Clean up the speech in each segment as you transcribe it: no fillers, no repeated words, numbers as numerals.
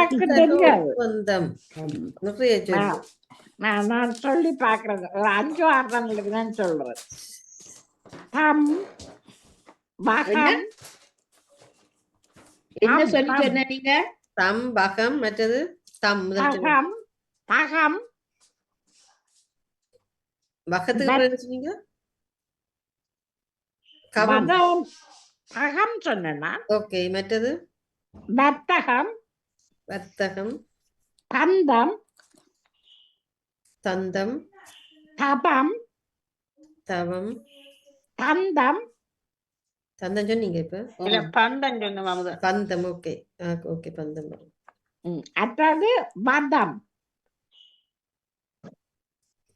எனக்கு தெரியாது. ஒப்பந்தம் நிறைய சொல்லு. நான் சொல்லி பாக்குறது ஒரு 5 6 தான் இருக்குதுன்னு சொல்றேன். தம் பகம் என்ன சொல்லி சொன்ன நீங்க? தம் பகம் மற்றது தம் பகம் பகம் பகத்துக்கு சொன்னீங்க பதம் பகம் சொன்னா. ஓகே மற்றது வர்த்தகம் வர்த்தகம் தந்தம் தந்தம் தபம் தவம் தந்தம் தந்தம் சொன்னீங்க இப்ப பந்தம் சொன்ன பந்தம். ஓகே ஓகே பந்தம். அடுத்தது பதம்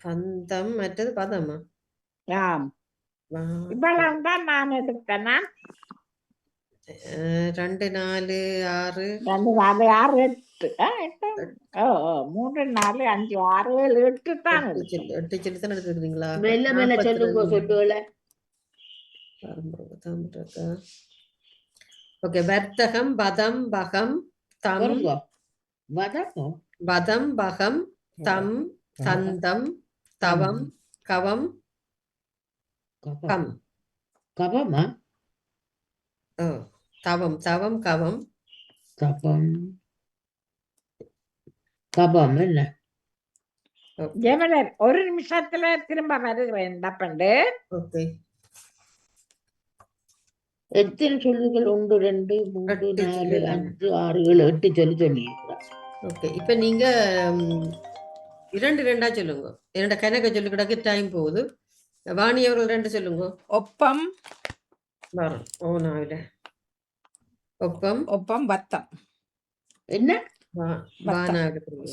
பந்தம் மற்றது பதமா? ஆம் இவ்வளவு தான் நான் எடுத்தேன்னா. 2 4 6 2 4 6 8 3 4 5 6 7 8 தான் 8 சொல்லி தான் எடுத்துக்கிறீங்களா? மெல்ல மெல்ல சொல்லுங்க சொல்லுவல. ஓகே வர்த்தகம் பதம் பகம் தம் பதம் பகம் தம் தந்தம் தவம் கவம் கம் கவமா தவம் தவம் கவம் கபம் கபம் என்ன? ஜெமலர் ஒரு நிமிஷத்துல திரும்ப வருகிறேன். தப்பண்டு. ஓகே எத்தனை சொல்லுகள்? 1 2 3 4 5 6 7 8 சொல்லி. ஓகே இப்ப நீங்க 2 2 சொல்லுங்க. என்னோட கணக்க சொல்லி கிடக்கு டைம் போகுது. வாணி அவர்கள் 2 சொல்லுங்க. ஒப்பம் வரும். நாவில ஒப்பம் ஒப்பம் வத்தம். என்ன?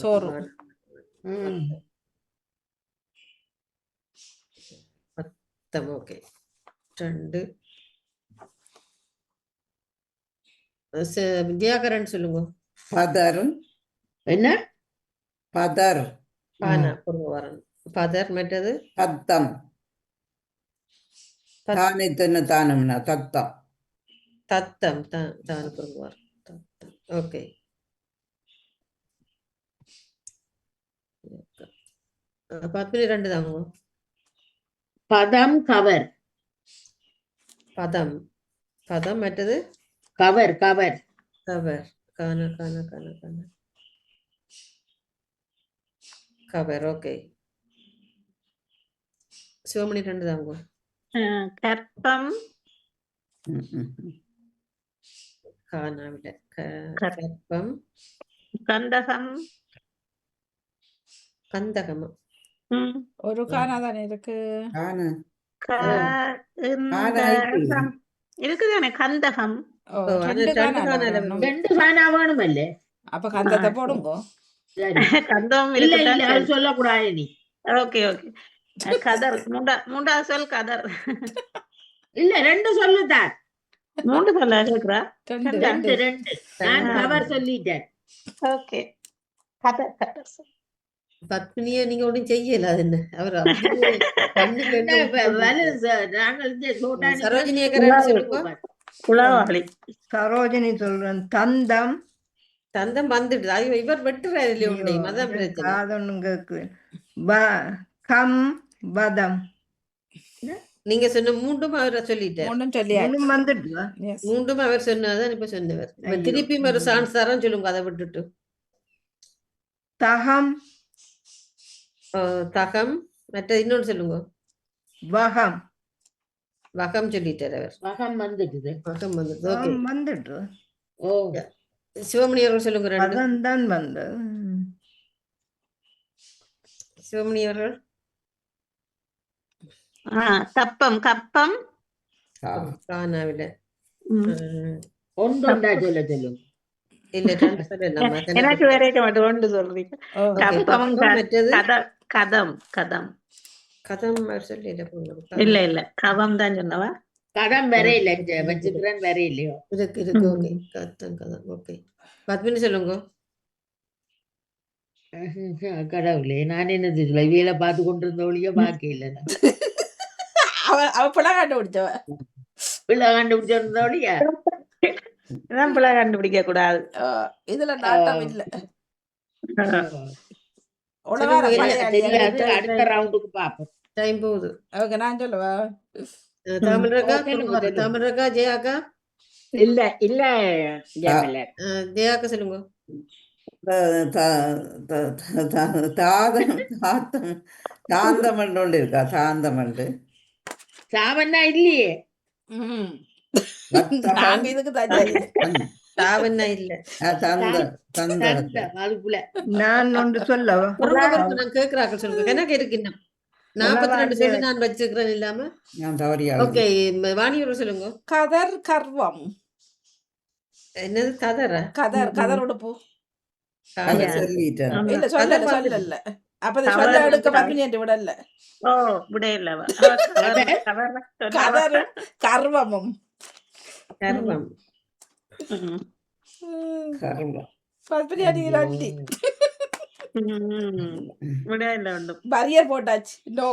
சோறு. வத்தம். ஓகே 2 வித்யாகரன் சொல்லுங்க. பதர். என்ன? பதர் பானா வரணும். பதர் மற்றது தத்தம். தானே தன்னு தானம்னா தத்தம். தத்தம் தான் வரும். ஓகே பத்மினி 2 தாங்க. பதம் கவர். பதம் பதம் மற்றது கவர் கவர் கவர் கான கான கான கான கவர். ஓகே சிவமணி 2 தாங்க. கற்பம் கானாவில கற்பம் கந்தகம் கந்தகம். ஒரு கானா தானே இருக்கு. இருக்குதானே கந்தகம். 2 கானா வேணுமல்ல. அப்ப கந்தத்தை போடுங்க. கந்தம் இல்ல சொல்லக்கூடாது நீ. ஓகே ஓகே கதர். மூன்றாவது சொல் கதர். இல்ல 2 சொல்லுதான். 3 சொல்ல இருக்கிறா. 2 நான் கவர் சொல்லிட்டேன். ஓகே கதர் கதர். பத்மினிய நீங்க ஒன்றும் செய்யல. அது என்ன அவர் சரோஜினி சொல்றேன். தந்தம் தந்தம் வந்துட்டு இவர் வெட்டுறாரு இல்லையா? அதான் பிரச்சனை. கம் பதம். நீங்க சொன்ன 3ம் அவரை சொல்லிட்டார். 3ம் அவர் சொன்னதான் இப்ப சொன்னவர். திருப்பி ஒரு சான்ஸ் தரம் சொல்லுங்க. அதை விட்டுட்டு தகம் தகம் மற்ற இன்னொன்னு சொல்லுங்க. வகம். வகம் சொல்லிட்டார் அவர். வகம் வந்துட்டு. வகம் வந்துட்டு. ஓ சிவமணி அவர்கள் சொல்லுங்க. 2 தான் வந்து சிவமணி அவர்கள். கப்பம் கப்பம் கானாவில ஒன்றா சொல்லுங்க. இல்ல எனக்கு வரைக்கும் மட்டும் 1 சொல்றீங்க. கப்பம் கதம் கதம் கதம் சொல்லி இல்ல இல்ல கவம் தான் சொன்னவா. கதம் வேற இல்ல வச்சுக்கிறேன் வேற இல்லையோ இருக்கு. ஓகே கதம் கதம். ஓகே பத்மினி சொல்லுங்க. கடவுளே நான் என்ன தெரியல. இவையில பார்த்து கொண்டு இருந்த ஒழிய பாக்கி இல்ல. அவ பிள்ளை கண்டுபிடிச்சவ. பிள்ளை கண்டுபிடிச்சிருந்த ஒழிய இதான் பிள்ளை கண்டுபிடிக்க கூடாது. இதுல நாட்டம் இல்ல. உலகார சொல்லுங்க, பழைய அடி தெரியாது, அடி. அடுத்த ரவுண்டுக்கு பாப்போம். டைம் போகுது. அவங்க நான் சொல்லுவா. தாமரக்கா சொல்லுங்க, சொல்லுங்க. தாமரக்கா ஜெயாக்கா இல்ல இல்ல ஜெயமலர். ஜெயாக்கா சொல்லுங்க. தாந்தமண்டு இருக்கா? தாந்தமண்டு சாவண்ணா இல்லையே. ம். வத்தகம், நாங்க இதுக்கு தான் சரி. தாவண்ணா இல்ல. தந்தம், அதுக்குள்ள நான் ஒன்று சொல்லவா? பொறுங்க, பொறுங்க, நான் கேக்குறாக்கள் சொல்லுங்க. எனக்கு இருக்கு இன்னும் 42 சொல்லி நான் வச்சிருக்கிறேன் இல்லாம. நான் தவறியா? ஓகே, வாணியவர் சொல்லுங்க. கதர் கர்வம். என்னது கதரா? கதர் உடுப்பு. சொல்லிட்டேன். இல்ல சொல்லல. அப்ப இது சொல்ல எடுக்க பத்மினி விடல. ஓ விடையில்லவா? கதர் கர்வமும். கர்வம். பத்மினி அடிக்கிறாண்டி. விடையில்ல உண்டு. பரியர் போட்டாச்சு. நோ.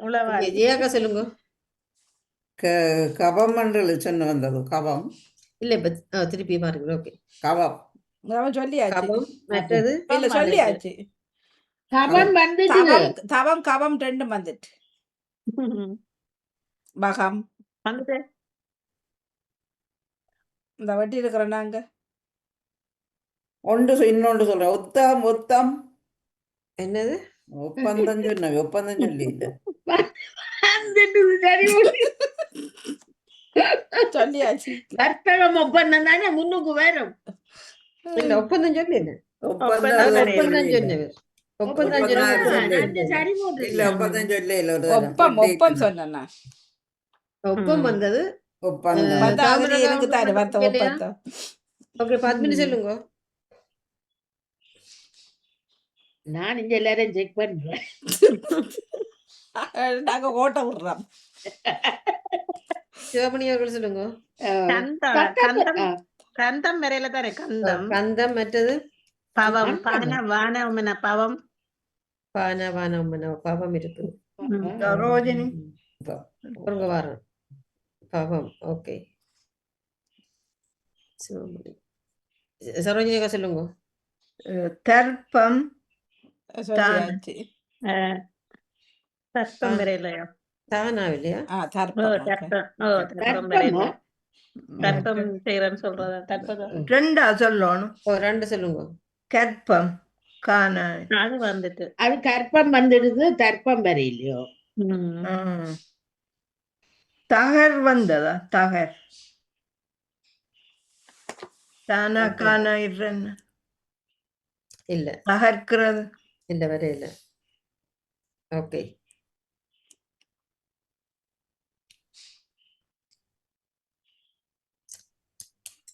உளவா? Okay, ஜெயாக்கா சொல்லுங்க. கபம் என்று சொன்ன வந்தது. கபம் இல்ல இப்ப திருப்பி பாருங்க. ஓகே, கபம் அவன் சொல்லியாச்சு. கபம். மற்றது இல்ல சொல்லியாச்சு. கபம் வந்துட்டு தவம் கவம் ரெண்டும் வந்துட்டு. பகம் வந்துட்டு இந்த வட்டி இருக்கிற நாங்க ஒன்று இன்னொன்று சொல்றேன். ஒத்தம் ஒத்தம் என்னது? ஒப்பந்தம் சொன்ன ஒப்பந்தம் சொல்லி இல்ல. சொல்லியாச்சு. வர்த்தகம் ஒப்பந்தம் தானே முன்னுக்கு வரும். இல்ல ஒப்பந்தம் சொல்லி இல்ல. ஒப்பந்தம் ஒப்பந்தம் சொன்னவர். ஒப்பந்தம் சொன்னவர். சரி போட்டு இல்ல ஒப்பந்தம் சொல்லி இல்ல. ஒரு ஒப்பம் சொன்னா ஒப்பம் வந்தது. ஒப்பந்தம் எனக்கு தாரு வர்த்த ஒப்பந்தம். ஓகே, பத்மினி சொல்லுங்க. நான் இங்க எல்லாரையும் செக் பண்றேன். நாங்க ஓட்ட விடுறோம். சிவமணி அவர்கள் சொல்லுங்க. கந்தம் வரையில தானே கந்தம். கந்தம். மற்றது பவம் வானவன பவம். பவம் இருக்குது. சரோஜினி பொறுங்க வாரம். பவம். ஓகே, சிவமணி. சரோஜினிக்கா சொல்லுங்க. தர்ப்பம் சொல்லியாச்சு. தர்ப்பம் வரையிலையா? தானா இல்லையா? தர்ப்பம் வரையில. தர்ப்பம் செய்யறேன்னு சொல்றதா? தர்ப்பம் ரெண்டா சொல்லணும். ரெண்டு சொல்லுங்க. கற்பம் காண அது வந்துட்டு. அது கற்பம் வந்துடுது, தர்ப்பம் வரையிலையோ. தகர் வந்ததா? தகர் தானா காண இருன்னு இல்ல தகர்க்கிறது இல்ல வரையில. ஓகே,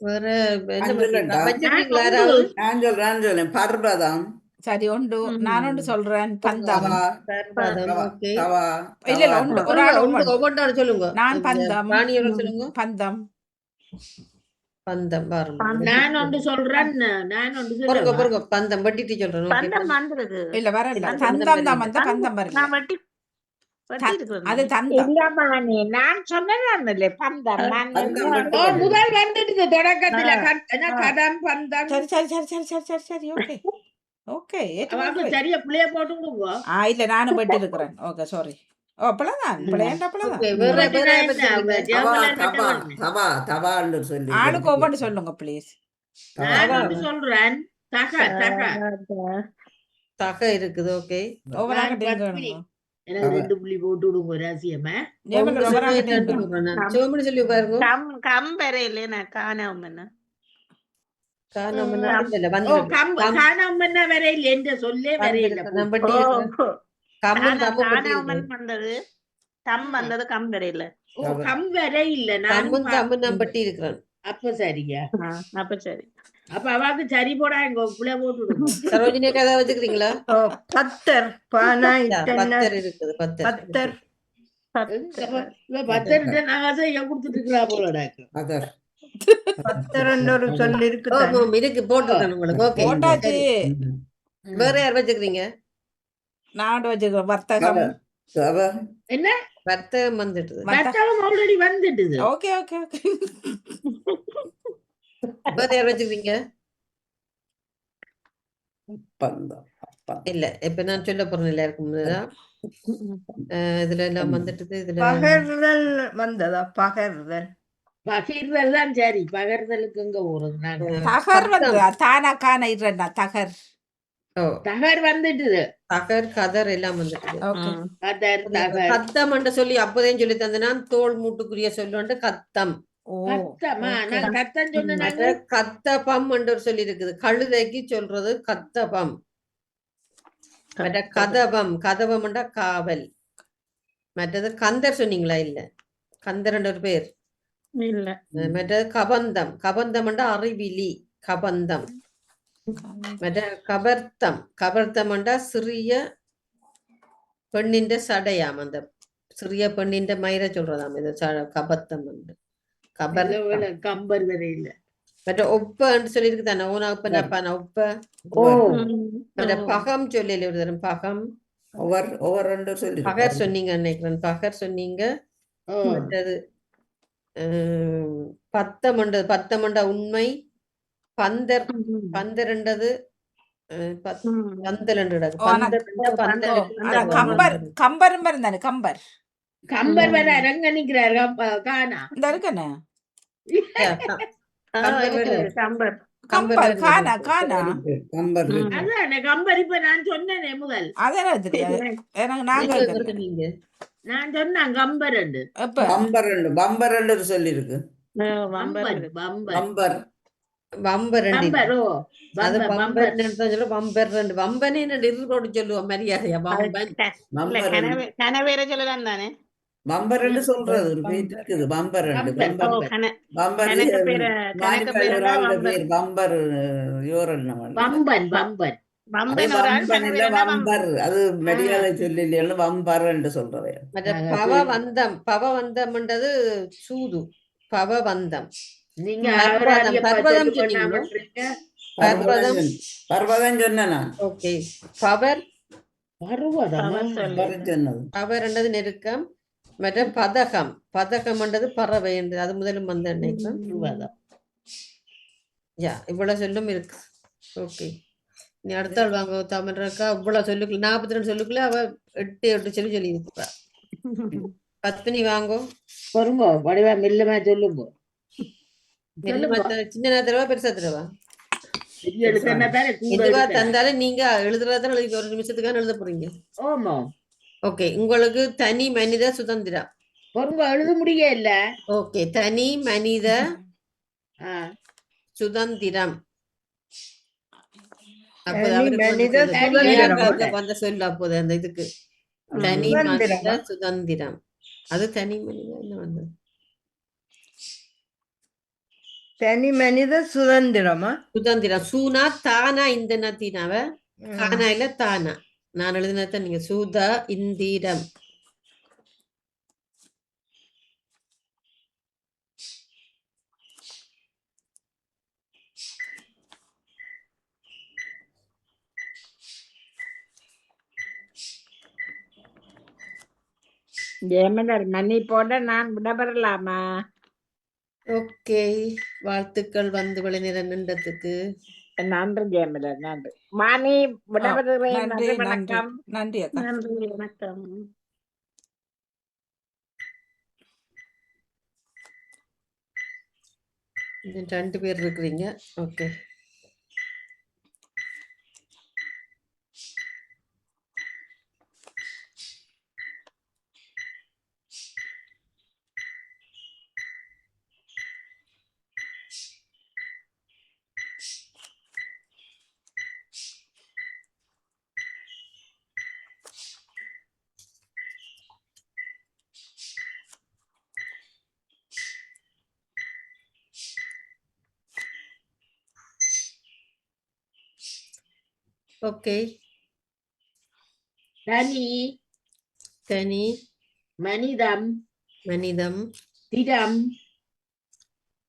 வேற என்ன சொல்லட்டா? வச்சிருக்கீங்களா யாராவது? நான் சொல்றேன். பர்வதம் சரி உண்டு. நான் ஒன்று சொல்றேன். பந்தம். பர்வதம். ஓகே, தவா இல்ல இல்ல உண்டு. ஒரு ஆள் உண்டு. ஒவ்வொன்றாலும் சொல்லுங்க. நான் பந்தம். ராணியவர் சொல்லுங்க. பந்தம். பந்தம் பாருங்க. நான் ஒன்று சொல்றேன். பொறுங்க பொறுங்க. பந்தம் வெட்டிட்டு சொல்றேன். பந்தம் வந்துருது. இல்ல வரல. தந்தம் தான் வந்தா பந்தம் வரல. நான் வெட்டி இருக்கிறேன். அது தந்தம். இல்லம்மா நான் சொன்னேன் பந்தம். நான் முதல் வந்துடுது தொடக்கத்துல. கதம் பந்தம். சரி சரி சரி சரி சரி சரி சரி. Okay okay. சரியா பிள்ளைய போட்டு விடுங்க. இல்ல நானும் வெட்டி இருக்கிறேன். Okay sorry. ஓ அப்பளதான் பிள்ளையாண்டா அப்பளதான். Okay, வேற வேற யாரை பத்தி சொல்லுங்க? தவா தவா என்று சொல்லி ஆளுக்கு ஒவ்வொன்று சொல்லுங்க ப்ளீஸ். நான் ஒன்று சொல்றேன். தக இருக்குது. ஓகே, ஒவ்வொரு நான் ஆளுக்கு பத்மினி. எனக்கு 2 புள்ளி போட்டு விடுங்க ரகசியமா. சிவமணி சொல்லி பாருங்க. கம் வரையில நான் காணாம என்ன காணாம இல்ல ஓ காணாம என்ன வரையில் என்ற சொல்லே வரையில். காணாமன் வந்தது. கம் வந்தது கம் வரையில. கம் வரை இல்ல. நம்பட்டி இருக்கிறான். அப்ப சரியா? அப்ப சரி. அப்ப அவாக்கு சரி போடா எங்க புள்ள போட்டு விடுங்க. சரோஜினி கதை வச்சுக்கிறீங்களா? பத்தர் பானாய் பத்தர் இருக்குது. பத்தர் பத்தர் நாங்க செய்ய கொடுத்துட்டு இருக்கிறா போலடாக்கு. பத்தர் ஒரு சொல்லி இருக்கு. இருக்கு போட்டுருக்கேன் உங்களுக்கு. ஓகே போட்டாச்சு. வேற யார் வச்சுக்கிறீங்க? நான் வச்சுக்கிறேன். வர்த்தகம். என்ன வர்த்தகம் வந்துட்டுது. வர்த்தகம் ஆல்ரெடி வந்துட்டுது. Okay okay okay. இப்ப யார் வச்சுக்கிறீங்க? இல்ல இப்ப நான் சொல்ல போறேன் எல்லாருக்கும் முன்னதான். இதுல எல்லாம் வந்துட்டுது. இதுல பகர்தல் வந்ததா? பகர்தல் பகிர்தல் தான் சரி. பகர்தலுக்கு எங்க போறது நாங்க? தகர் வந்து தானா காண இரண்டா தகர். ஓ தகர் வந்துட்டுது. தகர் கதர் எல்லாம் வந்துட்டுது. ஓகே. கதர் தகர் கத்தம் என்று சொல்லி அப்போதையும் சொல்லி தந்தனா தோல் மூட்டுக்குரிய சொல்லுண்டு கத்தம். ஓ கத்தமா நான் கத்தம் சொன்னாங்க. மற்ற கத்தபம் என்று ஒரு சொல்லி இருக்குது. கழுதைக்கு சொல்றது கத்தபம். மற்ற கதபம் கதபம்ண்டா காவல். மற்றது கந்தர் சொன்னீங்களா? இல்ல கந்தர் ஒரு பேர் இல்ல. மற்றது கபந்தம். கபந்தம்ண்டா அறிவிலி கபந்தம். மற்ற கபர்த்தம். கபர்த்தம்ண்டா சிறிய பெண்ணின் சடையாம். அந்த சிறிய பெண்ணின் மயிர சொல்றதாம். இது கபத்தம் உண்டு. கபர்த்தம். கம்பர் வரை இல்ல. மற்ற ஒப்பன்னு சொல்லி இருக்கு தானே. ஓனா ஒப்ப நப்பான ஒப்ப. ஓ மற்ற பகம் சொல்லி ஒரு தரம் பகம். பகர் சொன்னீங்க நினைக்கிறேன். பகர் சொன்னீங்க. மற்றது பத்தமண்டது. பத்தமண்டா உண்மை. பந்தர். பந்தரண்டது பந்தல் என்று கம்பர் கம்பரும் இருந்தானே கம்பர். கம்பர் வர அரங்க நிக்கிறார் காணா இந்த இருக்கனே கம்பர் கம்பர் காணா காணா. அதானே கம்பர். இப்ப நான் சொன்னேனே முதல். அதெல்லாம் தெரியாது எனக்கு. நாங்க நீங்க நான் சொன்னேன் கம்பர் எப்ப பம்பர் சொல்லி இருக்கு. Bumper வம்பர் bumper. ஓ அது பம்பர் வம்பர் சொல்ல வம்பர் வம்பனே இருபோடு சொல்லுவோம் மரியாதையா. வம்பன் கனவேற சொல்லலாம் தானே. பம்பர் சொல்றது ஒரு பேர் இருக்குது. பம்பர் பம்பர் கணக்கு பேர கணக்கு பேரா பேர் பம்பர் பம்பன் பம்பன் வம்பன் ஒரு ஆள் கனவேறனா வம்பன். வம்பர் அது மரியாதை சொல்லி வம்பர் என்று சொல்றது. மற்ற பவவந்தம். பவவந்தம்ன்றது சூது. பவவந்தம். நீங்க பர்வதம் சொன்னீங்களோ? பர்வதம் பர்வதம் சொன்னா. ஓகே. பவர் சொன்னது. பவர் என்றது நெருக்கம். மற்ற பதகம். பதகம் என்றது பறவை என்று அது முதலும் வந்து நினைக்கிறேன். யா இவ்வளவு சொல்லும் இருக்கு. ஓகே நீ அடுத்த ஆள் வாங்க தமிழ்க்கா. இவ்வளவு சொல்லுக்குள்ள 42 சொல்லுக்குள்ள அவ 8 சொல்லி சொல்லி இருப்பா. பத்மினி வாங்கோ. பொறுங்க வடிவா மெல்லமா சொல்லுங்க. சின்ன தடவை பெருசா தடவை எழுதுனதானே கூட எதுவா எழுதுனேன். தந்தாலும் நீங்க எழுதுறதான் எழுதி ஒரு நிமிஷத்துக்கான எழுத போறீங்க. ஆமா ஓகே உங்களுக்கு தனி மனித சுதந்திரம். பொறுங்க எழுத முடிய இல்ல. ஓகே தனி மனித ஆ, சுதந்திரம். அப்போ தனி அவருக்கு மனித வந்து சுதந்திரம். சுதந்திரம் வந்த சொல்லு. அப்போது அந்த இதுக்கு தனி மனித சுதந்திரமா? சுதந்திரம். அது தனி மனித என்ன வந்தது? தனி மனித சுதந்திரமா? சுதந்திரம். சூனா தானா இந்த நத்தினாவ கானா இல்ல தானா. நான் எழுதினதான் நீங்க சுத இந்திரம். ஜெயமலர் மணி போட நான் விடப்பெறலாமா? ஓகே வாழ்த்துக்கள் வந்து விளைநிற நின்றதுக்கு. நன்றி ஜெயமலர் நன்றி. மணி விடப்பெறுகிறேன். நன்றி நன்றி நன்றி வணக்கம். நன்றி அக்கா. நன்றி வணக்கம். இன்னும் 2 பேர் இருக்கிறீங்க. Okay okay. தனி தனி மனிதம் மனிதம் திடம்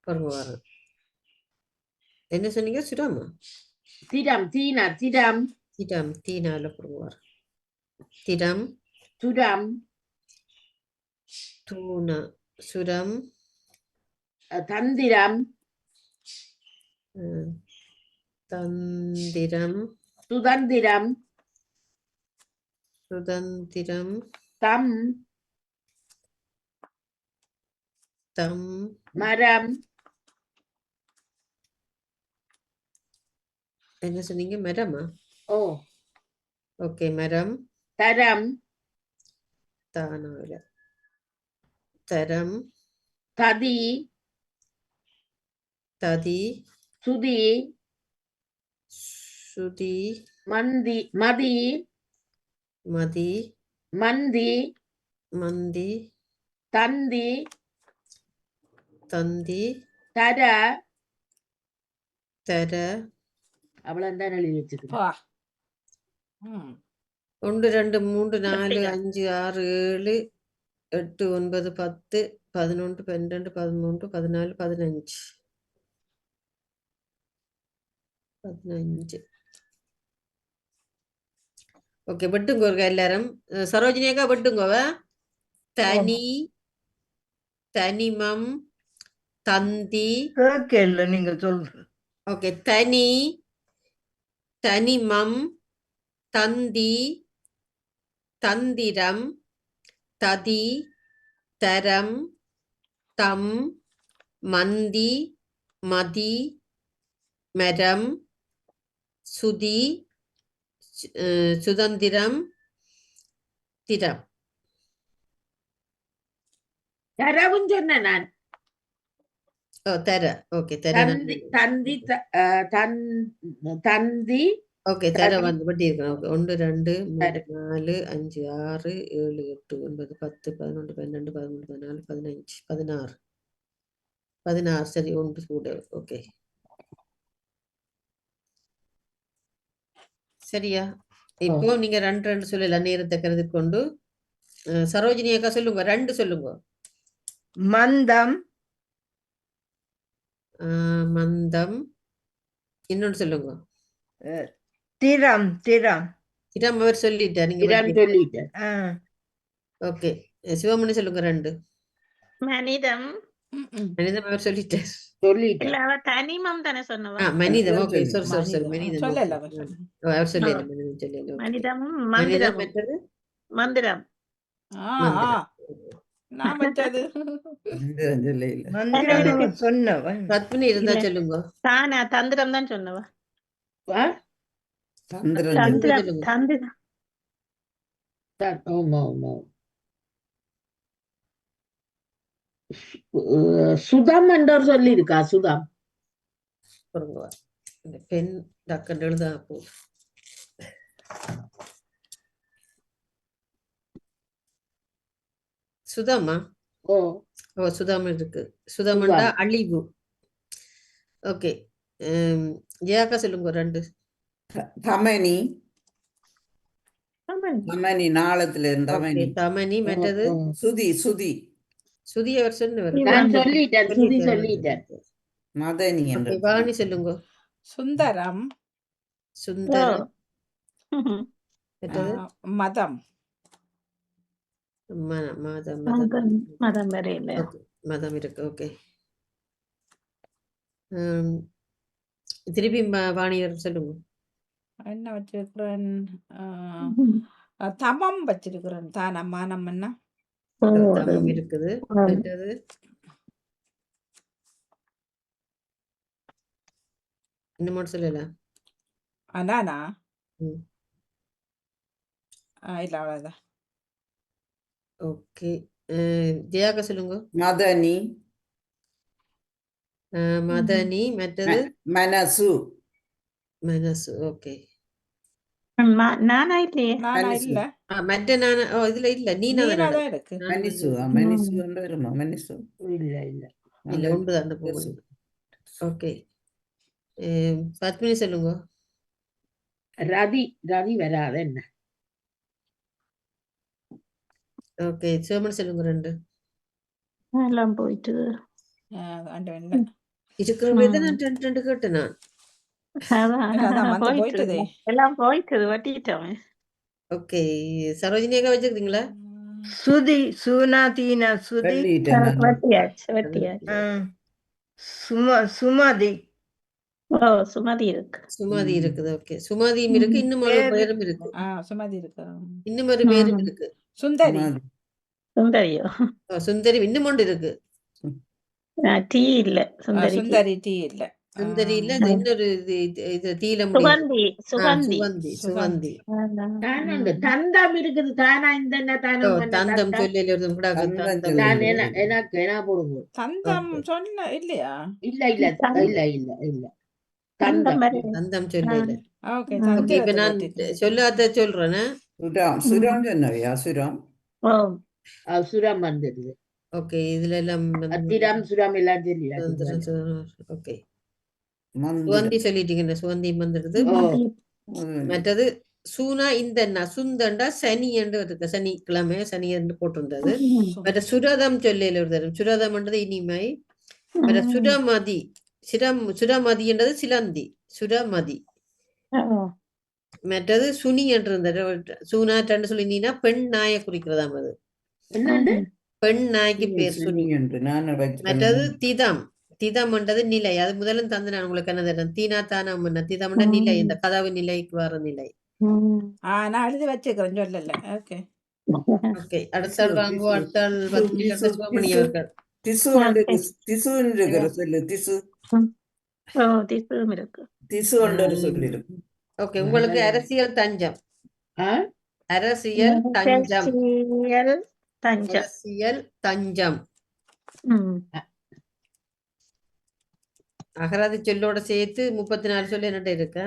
வருவார். என்ன சொன்னீங்க? சுடாமா திடம் தீனா திடம் திடம் தீனால வருவார். திடம் சுரம் தூண சுரம் தந்திரம் தந்திரம் சுதந்திரம் சுதந்திரம் தம் தம் மரம் என்ன சொன்னீங்க மரமா ஓ ஓகே மரம் தரம் தானாவில தரம் ததி ததி சுதி சுதி மந்தி மதி மதி மந்தி மந்தி தந்தி தந்தி தர தர அவ்வளவுதான் எழுதி வச்சிருக்கேன். பா ம் 1 2 3 4 கட்டிக்கா. 5 6 7 8 9 10 11 12 13 14 15 15 ஓகே வெட்டுங்க ஒரு எல்லாரும் சரோஜினியக்கா வெட்டுங்கோவ தனி தனிமம் தந்தி கேட்கல நீங்க சொல்றது. ஓகே தனி தனிமம் தந்தி தந்திரம் ததி தரம் தம் மந்தி மதி மரம் சுதி சுதந்திரம் திரம் தரவும் சொன்னேன் நான். ஓ தர ஓகே தர தந்தி தந்தி தந்தி ஓகே தர வந்து வட்டி இருக்கணும் ஓகே 1 2 3 4 5 6 7 8 9 10 11 12 13 14 15 16 16 சரி ஒன்று கூட ஓகே சரியா இப்போ நீங்க 2 2 சொல்லல நேரத்தை கருதி கொண்டு சரோஜினி அக்கா சொல்லுங்க 2 சொல்லுங்க மந்தம் மந்தம் இன்னொன்னு சொல்லுங்க திறம் திறம் திறம் அவர் சொல்லிட்டார் நீங்க இடம் சொல்லிட்டேன். ஓகே சிவமணி சொல்லுங்க 2 மனிதம் மனிதம் அவர் சொல்லிட்டார் சொல்லிட்டேன். இல்ல அவ தனிமம் தானே சொன்னவா மனிதம் ஓகே சொல்லு. sorry மனிதம் சொல்லல okay. அவர் சொல்லல மனிதம் சொல்லல okay. மனிதமும் மனிதம் மந்திரமும் மற்றது மந்திரம் மந்திரம். நான் வச்சது மந்திரம் சொன்னவன் பத்மினி இருந்தா இல்ல. சொல்லுங்க தானா தந்திரம் தான் சொன்னவா ஆ? தந்திரம் சொல்லுங்க. தந்திரம் ஆமா ஆமா. சுதம் என்றவர் சொல்லி இருக்கா சுதம். பாருங்க இந்த பெண் டக்குன்னு எழுதா போ சுதாமா ஓ ஓ சுதாம் இருக்கு சுதாமண்டா அழிவு ஓகே ஜெயாக்கா சொல்லுங்க 2 தமனி ஆமாம். தமனி நாளத்துல ஓகே தமனி தமனி மற்றது சுதி சுதி சுதி அவர் சொன்னவர் நான் சொல்லிட்டேன் சுதி சொல்லிட்டேன். மதனி ஓகே என்று வாணி சொல்லுங்க சுந்தரம் சுந்தரம் மற்றது மதம் மதம் மதம் மதம் வரையில ஓகே மதம் இருக்கு ஓகே திருப்பி வாணியர் சொல்லுங்க என்ன வச்சிருக்கிறேன் தமம் வச்சிருக்கிறேன் தானம் மானம் என்ன தமம் இருக்குது மற்றது இன்னும் சொல்லல அதானா ம். இல்ல அவ்வளவுதான் ஓகே ஜெயாக்கா சொல்லுங்க மதனி மதனி மற்றது மனசு மனசு ஓகே நானா இல்லையே நானா மனசு. இல்ல மற்ற நான் இதுல இல்ல நீனா நீனா தானே தான் இருக்கு மனிசு மனிசு என்று வருமா மனிசு இல்ல இல்ல இல்ல ஒன்று தான் போகுது ஓகே பத்மினி சொல்லுங்க ரதி ரதி வராது என்ன. ஓகே சிவமணி சொல்லுங்க 2 எல்லாம் போயிட்டு ஆண்டவன் இல்ல இருக்கிற நான் 2 கேட்டேன் நான் அதான் அதான் வந்து போயிட்டு போயிட்டுதே எல்லாம் போயிட்டு வட்டிட்டோம் ஓகே, சரோஜினி அக்கா வச்சிருக்கீங்களா? சுதி சுனாதீனா சுதி சொல்லிட்டேன் நான். வெட்டியாச்சு வெட்டியாச்சு. சுமதி ஓ, சுமதி இருக்கு. சுமதி இருக்குது. ஓகே, சுமதியும் இருக்கு, இன்னும் ஒரு பேரு- பேரும் இருக்கு, சுமதி இருக்கா? இன்னும் ஒரு பேரும் இருக்கு. சுந்தரி. சுமதி. சுந்தரியோ? சுந்தரி இன்னும் ஒன்று இருக்கு. டீ இல்ல சுந்தரி. சுந்தரி டீ இல்ல. சுந்தரி இல்ல, அது இன்னொரு இது தீல முடியும். சுகந்தி சுகந்தி. சுகந்தி சுகந்தி. தந்தம் இருக்குது தானா இந்த தந்தம் சொல்லல ஒரு கூட எனக்கு என்ன போடுங்க தந்தம் சொன்ன இல்லையா? இல்ல இல்ல இல்ல இல்ல இல்ல தந்தம் தந்தம் தந்தம் சொல்லல. ஓகே, ஓகே, இப்ப நான் சொல்லாத சொல்றேன். சுரம் சுரம் சொன்னவையா சுரம். ஓ, சுரம் வந்துடுது ஓகே, இதுல எல்லாம் அத்திரம் சுரம் எல்லாம் சொல்லி ஓகே, மந்திரம். சுவந்தி சொல்லிட்டீங்க, சுவந்தி வந்துடுது. மற்றது சூனா இந்த சுந்தண்டா சனி என்று இருக்கு, சனிக்கிழமை சனி என்று போட்டிருந்தது. மற்ற சுரதம் சொல்லல ஒரு தரம், சுரதம்ன்றது இனிமை. மற்ற சுரமதி சுரமதி என்றது சிலந்தி, சுரமதி. மற்றது சுனி என்று இருந்தது, சூனாட்டன்னு சொல்லினீங்கன்னா பெண் நாயை குறிக்கிறதாம், அது என்னண்டு பெண் நாய்க்கு பேர் சுனி. சுனி என்று நான் மற்றது திதம், திதம்ன்றது நிலை. அது முதலும் தந்து நான் உங்களுக்கு என்ன தரேன், தீனா தானம் திதம்ன்ற நிலை, இந்த கதவு நிலைக்கு வர நிலை. நான் எழுதி வச்சுக்கிறேன், சொல்லல. ஓகே ஓகே, அடுத்த ஆள் வாங்க, அடுத்த ஆள் சிவமணி அவர்கள். திசு திசு இருக்கிற சொல்லு திசு. ஓ, திசுவும் இருக்கு. திசு ஒரு சொல்லு இருக்கு. ஓகே, உங்களுக்கு அரசியல் தஞ்சம், அரசியல் தஞ்சம், அரசியல் தஞ்சம். அரசியல் தஞ்சம். அகராதி சொல்லோட சேர்த்து 34 சொல்லு என்னட்ட இருக்கு.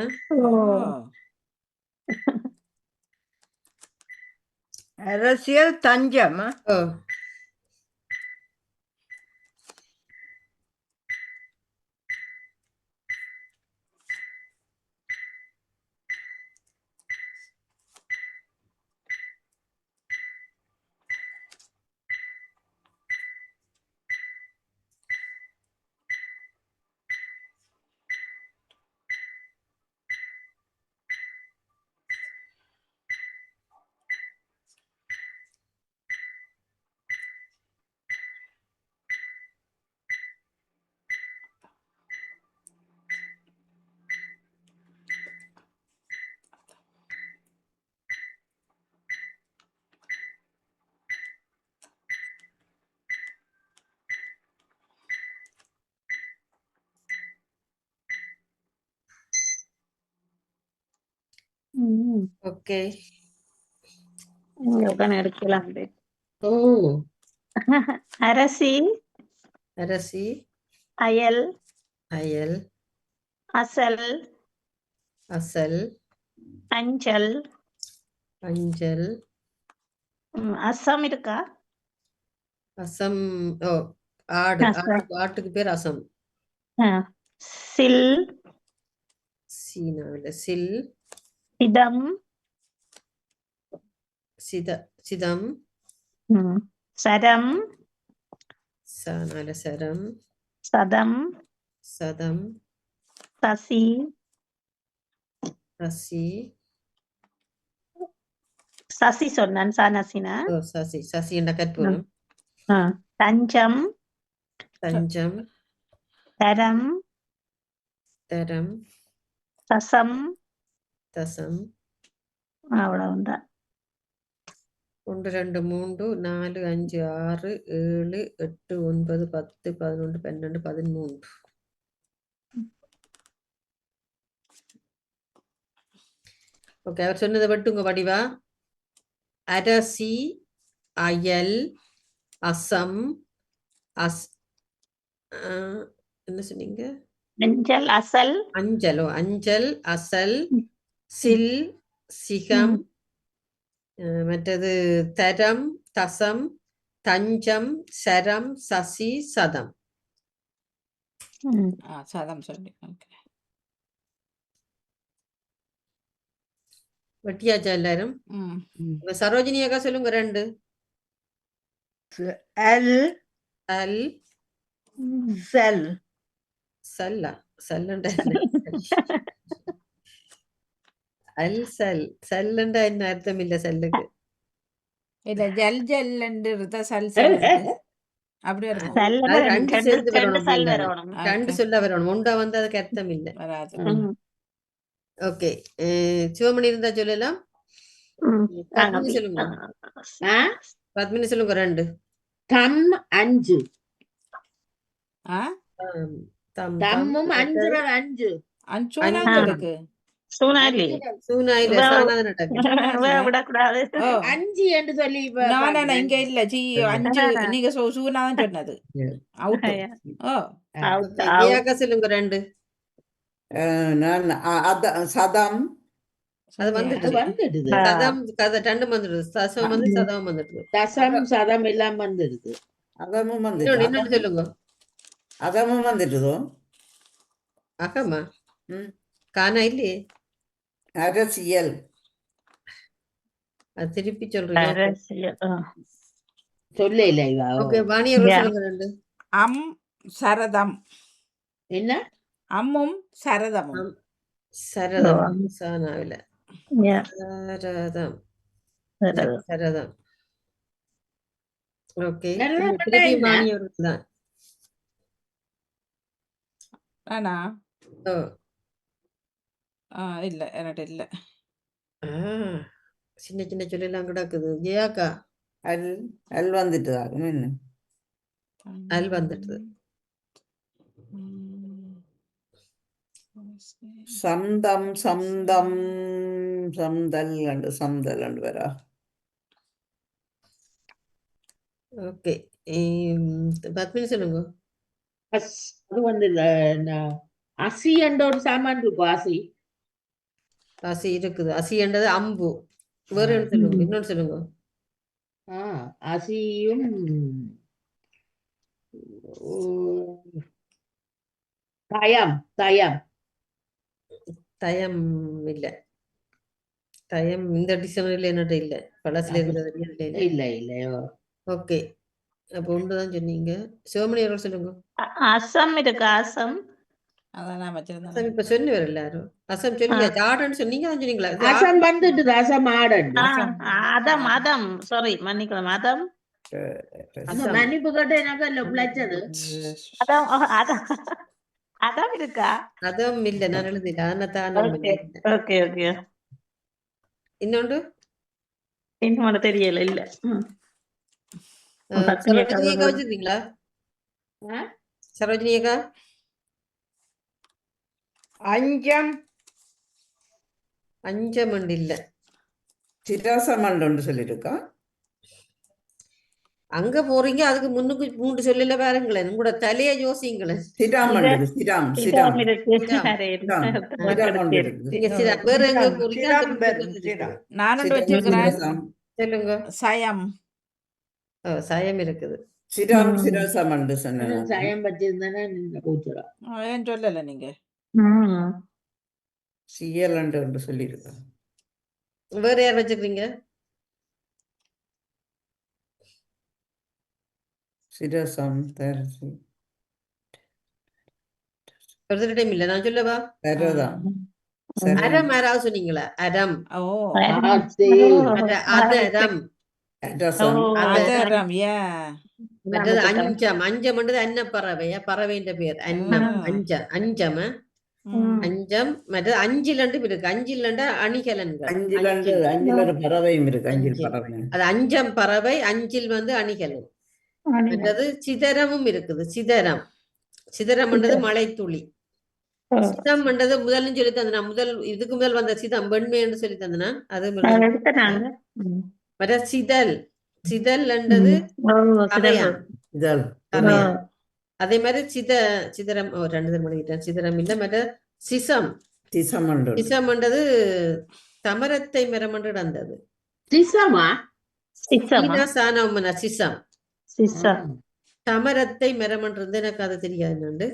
அரசியல் தஞ்சம் ஓ, ஓகே, எடுக்கலாம். ஓ, அரசி, அரசி, அயல், அயல், அசல், அசல், அஞ்சல், அஞ்சல், அசம் இருக்கா? அசம். ஓ, ஆடு, அசம். ஆட்டுக்கு பேர் அசம். சில், சீனாவில் சில், சிதம், சிதம், சரம், சனால சரம், சதம், சதம், சசி, சசி, சசி சொன்னான் சானசினா. ஓ, சசி, சசி என்ற கற்பூரம். தஞ்சம், தஞ்சம், தரம், தரம், தசம், தசம். அவ்வளவுதான். 1 2 3 4 5 6 7 8 9 10 11 12 13. ஓகே, அவர் சொன்னதை வெட்டுங்க வடிவா. அரசி, அயல், அசம், என்ன சொன்னீங்க? அஞ்சல், அசல், அஞ்சலோ, அஞ்சல், அசல், சில், சிகம், மற்றது தரம், தசம், தஞ்சம், சரம், சசி, சதம். சதம் சொல்லி. வெட்டியாச்சா எல்லாரும்? சரோஜினி அக்கா சொல்லுங்க 2. அல் அல், செல் சல்லா, சல்லண்ட அல் சல் சல்லுண்டா என்ன அர்த்தம் இல்ல சல்லுக்கு. இல்ல ஜல் ஜல்லுண்டு இருந்தா சல் சல் அப்படி வருமா? அது ரெண்டு சேர்ந்து வரணும் சல் அப்படின்றாங்க. வரணும். ரெண்டு சொல்ல வரணும். ஒன்றா வந்து அதுக்கு அர்த்தம் இல்ல. வராது. ஓகே. சிவமணி இருந்தா சொல்லலாம். பத்மினி சொல்லுங்க. ஆ? பத்மினி சொல்லுங்க 2. தம் 5 ஆ தம் தம்மும் 5 5 அஞ்சூனாங்க இருக்கு. சூனாலி சூனாயில சாணாத நடக்கு. விடக்கூடாது. ஓ 5 என்று சொல்லி நானா இங்க இல்ல ஜி 5 நீங்க சூனாதான் சொன்னது. அவுட். ஓ ஜியாக்கா சொல்லுங்க 2. நான் சதம் அது வந்துட்டு வந்துடுது. சதம் கதை 2 வந்துடுது. சசம் வந்து சதம் வந்துடுது. தசம் சதம் எல்லாம் வந்துடுது. அதமும் இன்னொன்னு வந்துட்டு சொல்லுங்க. அதமும் வந்துட்டுதோ. அக்கம்மா ம். காணா இல்லையே. அரசியல் அது திருப்பி சொல்றீங்க. சொல்ல இல்ல இவா. ஓகே வாணியர் சொல்லுங்க 2. அம் சரதம். என்ன அம்மும் சரதமும். சரதம் சானாவில சரதம் சரதம். ஓகே திருப்பி வாணியர் தான். ஆனா ஓ இல்ல என்கிட்ட இல்ல. சின்ன சின்ன சொல்லலாம் கிடக்குது. ஜெயாக்கா அல் அல் வந்துட்டு என்ன அல் வந்துட்டு. சந்தம் சந்தம் சம்தல் கண்டு சம்தல் கண்டு வரா. ஓகே பத்மினி சொல்லுங்க. அது வந்து அசி என்ற ஒரு சாமான் இருக்கும். அசி அசி இருக்குது. அசின்றது அம்பு. வேற என்ன சொல்லுங்க. இன்னொன்னு சொல்லுங்க. அசியும் தயம் தயம் தயம் இல்ல. தயம் இந்த டிசம்பர்ல என்னட்ட இல்ல. பழசுல இருந்தது இல்ல. இல்ல இல்லையோ. ஓகே அப்ப ஒன்றுதான் சொன்னீங்க. சிவமணி அவர்கள் சொல்லுங்க. அசம் இருக்கு. அசம் அதான் நான் வச்சிருந்தேன். அசம் இப்ப சொன்னவர் எல்லாரும். அசம் சொன்னீங்க. ஜாடன்னு சொன்னீங்க. அதான் சொன்னீங்களா? அசம் வந்துட்டு அசம் ஆடன். அதம் அதம் சாரி மன்னிக்கலாம். அதம் மன்னிப்பு கேட்ட எனக்கு இல்ல பிழைச்சது. அதம் அதம் அதம் இருக்கா? அதுவும் இல்ல. நான் எழுதில. தானம் ஓகே ஓகே ஓகே. இன்னொன்று இன்னொன்னு தெரியல. இல்ல சரோஜினி அக்கா வச்சிருக்கீங்களா? சரோஜினி அக்கா அஞ்சம் அஞ்சமண்டு இல்ல. சிராசமண்டு ஒன்று சொல்லியிருக்கா. அங்க போறீங்க. அதுக்கு முன்னுக்கு 3 சொல்லல பாருங்களேன். உங்களோட தலைய யோசிங்களேன். சிராமண்டு சிராம் சிராம் சிராமண்டு இருக்குது. நீங்க வேற எங்க போறீங்க? நான் ஒன்று வச்சிருக்கிறேன். சொல்லுங்க. சயம். சயம் இருக்குது. சிராம் சிராசமண்டு சொன்ன. சயம் வச்சிருந்தேன்னா கூச்சரா ஏன் சொல்லல நீங்க? சியலண்டு ஒன்று சொல்லியிருக்கா. வேற யார் வச்சிருக்கீங்க? சிரசம் தரசி ஒருத்தர் டைம் இல்ல. நான் சொல்லவா? தரதம் அரம் யாராவது சொன்னீங்களா? அரம் ஓ அதரம் அதரம். மற்றது அஞ்சம். அஞ்சம்ன்றது அன்னப்பறவையா பறவைன்ற பேர். அன்னம் அஞ்சம் அஞ்சம் அஞ்சம். மற்றது அஞ்சிலண்டு இருக்கு. அஞ்சிலண்ட அணிகலன்கள். அஞ்சில் ஒரு பறவையும் இருக்கு. அஞ்சில் பறவை அது அஞ்சம் பறவை. அஞ்சில் வந்து அணிகலன். மற்றது சிதறமும் இருக்குது. சிதறம். சிதறம்ன்றது மழை துளி. சிதம் என்றது முதல்னு சொல்லி தந்தனா. இதுக்கு முதல் வந்த சிதம் வெண்மை என்று சொல்லி தந்தனா. அது மற்ற சிதல். சிதல் என்றது அதே மாதிரி சிதறம். 2 தரம் பண்ணிக்கிட்டேன். சிதறம் இல்ல. மற்ற சிசம். சிசம் என்றது தமரத்தை மரம் என்று நடந்தது. சிசமா சிசம் தமரத்தை மரம் என்று எனக்கு அது தெரியாது.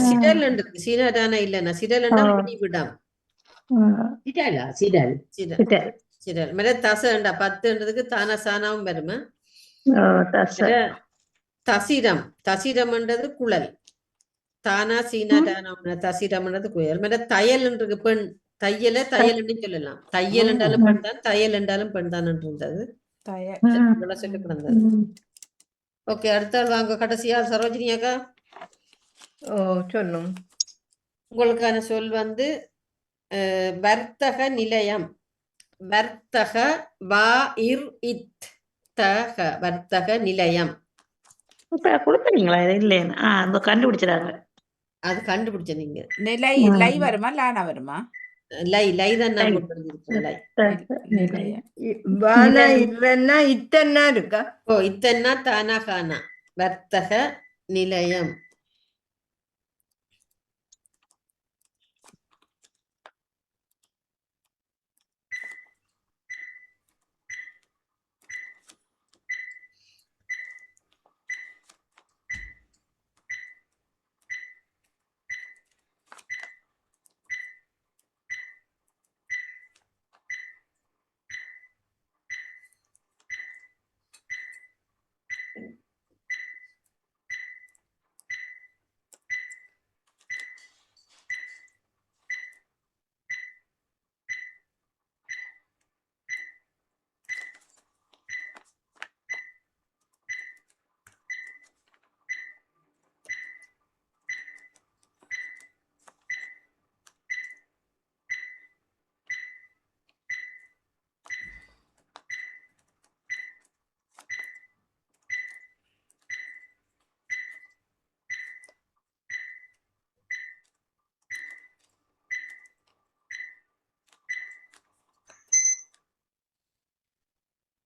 சிடல் என்று சீனாடானா இல்லைன்னா சிடல் விடம். சிடல் மேல தசண்டா 10ன்றதுக்கு தானா சானாவும் வருமா. தசிரம். தசிரம்ன்றது குழல். தானா சீனா டானா தசிரம்ன்றது குழல். மேல தையல் இருக்கு. பெண் தையல் என்று சொல்லலாம். தையல் என்றாலும் பெண் தான், தையல் என்றாலும் பெண் தான் இருந்தது. இவ்வளவு சொல்லி கிடந்தது. ஓகே, அடுத்த ஆள் வாங்க. கடைசியா சரோஜினி அக்கா, ஓ சொல்லும். உங்களுக்கான சொல் வந்து வர்த்தக நிலையம். வர்த்தக வர்த்தக நிலையம். இப்ப கொடுத்தீங்களா இது இல்லையா? அந்த கண்டுபிடிச்சிடாங்க. அது கண்டுபிடிச்ச நீங்க. லை வருமா லானா வருமா? லை தான் நான் கொண்டு வந்திருக்கேன். லை. நிலையம். வானா இல்லைன்னா இத்தன்னா இருக்கா? ஓ, இத்தன்னா தானா கானா. வர்த்தக நிலையம்.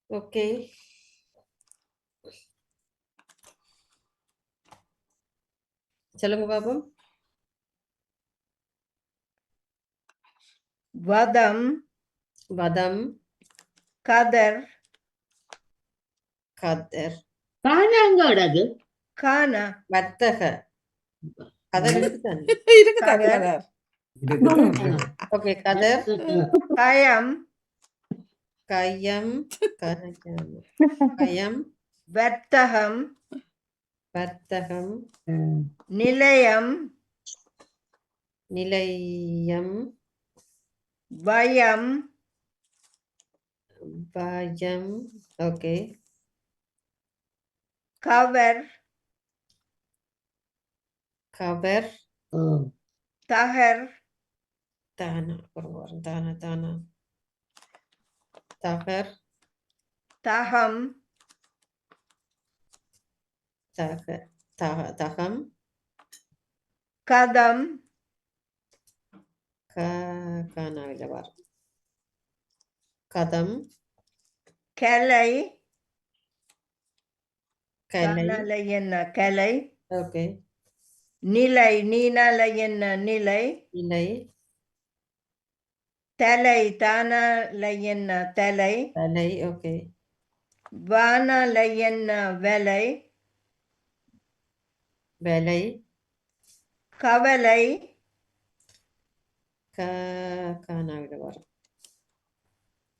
ஓகே, சொல்லுங்க பாப்போம். வதம், வதம், கதர், கதர், காணாங்கடகு, காணா, வர்த்தக. கதர் இருக்குதானே? இருக்குதானே கதர்? ஓகே, கதர், கயம், கயம், கயம், வர்த்தகம், வர்த்தகம், நிலையம், நிலையம், பயம், பயம். ஓகே, கவர், கவர், தகர், தானா தானா தானா தகர், தகம், தகம், கதம், காணாவில வரும். கதம், கலை, கலை. காணலை என்ன கலை, ஓகே, நிலை, நீனாலை என்ன நிலை, இலை, தலை, தானாலை என்ன தலை, தலை. ஓகே, வானாலை என்ன வலை, வேலை, கவலை, காணாவில வரும்.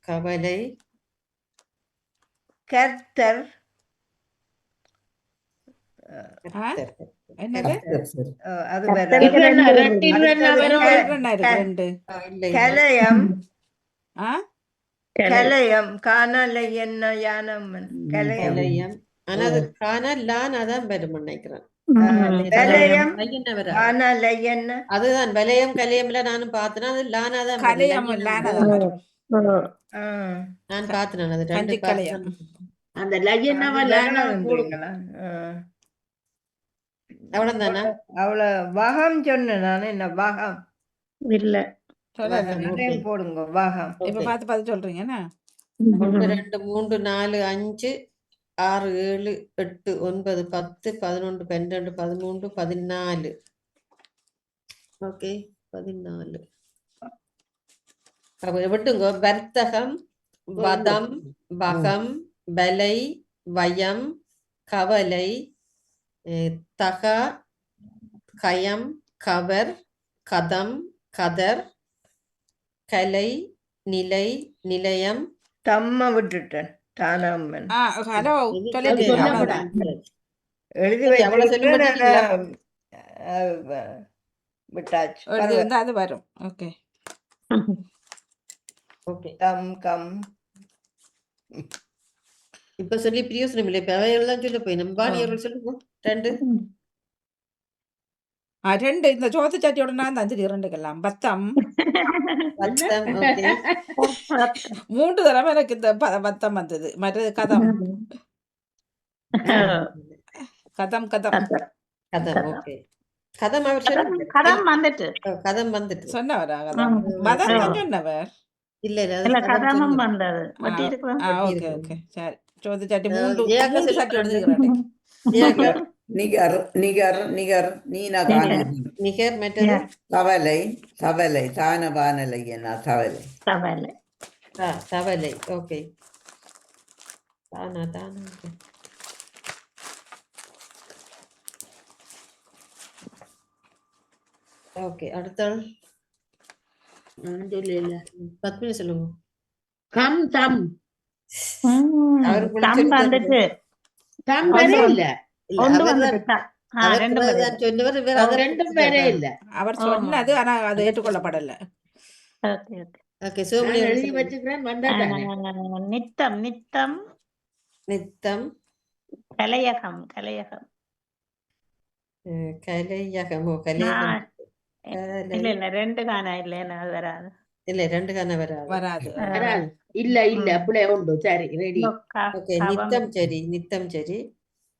கவலை, கர்த்தர், என்னது? அது கர்த்தர் ரெண்டு. கலையம், ஆ? கலையம், காணலை என்ன யானம்மன் கலையம், கலையம். ஆனா அது காணலான்னு அதான் வரும் நினைக்கிறேன். வலயம், என்ன வர காணலை என்ன, அதுதான் வலயம் கலையம்ல நானும் பார்த்தேன். அது லானாதான் கலையம் லானதான் வரும். நான் பார்த்தேன். அது கஞ்சி ரெண்டு கலையம். அந்த லயனவ லானவன்றீங்களா? அவ்வளவுதானா? அவ்வளவு வகம் சொன்னேன் நானு. என்ன வகம் இல்ல. அதையும் போடுங்க வகம். இப்ப பார்த்து சொல்றீங்க என்ன? 1 2 3 4 5 6 7 8 9 10 11 12 13 14. ஓகே, 14. விட்டுங்க. வர்த்தகம், வதம், வகம், வலை, வயம், கவலை, தக, கயம், கவர், கதம், கதர், கலை, நிலை, நிலையம். தம்ம விட்டுட்டேன் தானாமன் ஹலோ சொல்லிட்டீங்க. அவ்வளவுதான். எழுதி அவ்வளவு சொல்லி விட்டுட்டீங்களா? விட்டாச்சு. எழுதி வந்தா அது வரும். ஓகே, ஓகே கம் கம் இப்ப சொல்லி பிரியோசனம் இல்லை. இப்ப அவையெல்லாம் சொல்ல போய் நம்ம பாணியர்கள் சொல்லுங்க. 2 2 இந்த சோத்து சட்டியோட நான் தான் சரி 2க்கெல்லாம் பத்தம். பத்தம். ஓகே 3 தடவை எனக்கு இந்த பத்தம் வந்தது. மற்றது கதம் கதம் கதம் கதம். ஓகே கதம் அவர் சொல்லி கதம் வந்துட்டு கதம் வந்துட்டு சொன்னவரா கதம் பதம் தான் சொன்னவர். இல்ல இல்ல இல்ல அது கதம் கதமும் சொன்னது. வந்தது வட்டி இருக்கிறோம். ஓகே ஓகே சரி சோத்து சட்டி ஜெயாக்கா 3 சட்டி சொல்லி எடுத்துக்கிறேன். ஜெயாக்கா நிகர் நிகர் நிகர் நீனா காணி நிகர் மற்றது தவலை தவலை தான வானலை என்ன தவலை தவளை தவளை. ஓகே தானா தானா. ஓகே அடுத்த ஆள் சொல்லல பத்மினி சொல்லுங்க. கம் தம் அவருக்கு தம் சொல்லி வந்துட்டு தம் வரே இல்ல இல்ல ஒன்று அவர் வந்துட்டு தான் அவர் ரெண்டு பேரும் தான் சொன்னவர். வேற அதை ரெண்டும் வரே இல்ல அவர் சொன்னது ஆனா அது ஏற்றுக்கொள்ளப்படல. ஓகே ஓகே ஓகே நான் சோமனி எழுதி வச்சுக்கிறேன் வந்தா தானே நித்தம் நித்தம் நித்தம் கலையகம் கலையகம் கலையகமோ கலையகம் இல்ல இல்ல 2 காணா இல்லைன்னு அது வராது. இல்ல 2 கான வராது. வராது. வராது. இல்ல இல்ல அப்படியே உண்டு சரி ரெடி ஓகே நித்தம் சரி நித்தம் சரி.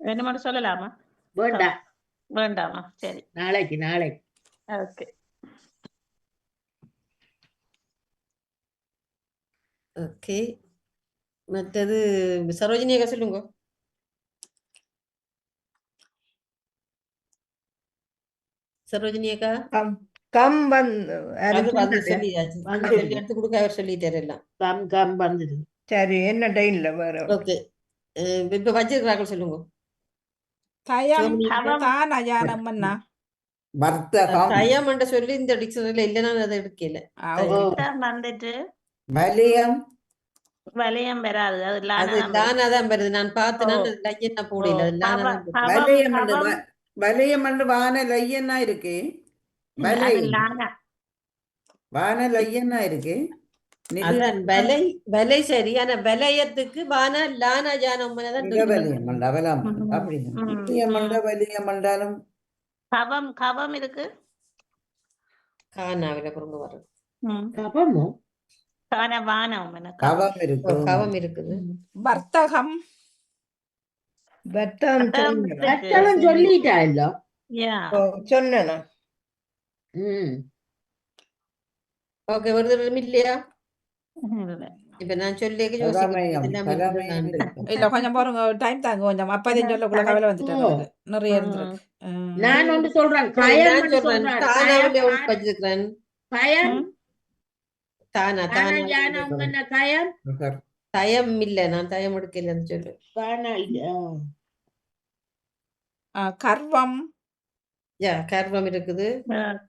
ரெண்டு மட்டும் சொல்லலாமா? வேண்டாம் வேண்டாமா? சரி நாளைக்கு நாளைக்கு ஓகே ஓகே மற்றது சரோஜினி அக்கா சொல்லுங்க. சரோஜினி அக்கா கம் கம் வந்து அது வந்து சொல்லியாச்சு. வந்து. சொல்லி எடுத்து கொடுக்க அவர் சொல்லிட்டாரு எல்லாம். கம் கம் வந்துது சரி என்ன டைன்ல வேற ஓகே இப்ப வச்சிருக்கிறார்கள் சொல்லுங்க. தயம் சோமனி தான் அஜானம் அண்ணா. வர்த்தகம் தயம் என்ற சொல்லி இந்த டிக்ஷனரியில இல்லைன்னா அதை எடுக்கல. நித்தம் வந்துட்டு வலியம் வளையம் வராது. அது அது லானா தானா தான் வருது. நான் பார்த்தேன்னா லையன்னா போடல. அது லானா தான் வருது. வலியம் வலியம் என்று வானல் ஐயன்னா இருக்கு வலை அது லானா வானல் ஐயன்னா இருக்கு அதான் வலை வலை சரி. ஆனா வலயத்துக்கு வானா லானா ஜானம் வலியம் அவலாம் அப்படி நித்தியம் வலியம் என்றாலும் கவம் கவம் இருக்கு. கானாவில பொருங்க வரும். கபமோ கான வானம் எனக்கு கவம் இருக்கு கவம் இருக்குது. வர்த்தகம் பத்தம் கட்டளம் சொல்லிட்டா இல்ல சொன்னா ஓகே ஒரு தடவை இல்லையா? இல்ல. இப்ப நான் சொல்லி பலமயம், பலமயம் இல்ல கொஞ்சம் பாருங்க டைம் தாங்க கொஞ்சம். அப்பதையும் சொல்லக்குள்ள கவலை வந்துட்டேன் எனக்கு. நிறைய இருந்திருக்கு. நான் ஒன்று சொல்றேன் கயம் நான் சொல்றேன் தானாவில வச்சிருக்கிறேன். கயம் தானா தானா யானம் கயம் தயம் இல்ல. நான் தயம் எடுக்கலன்னு சொல்லு. காணா இல்ல கர்வம் யா கர்வம் இருக்குது.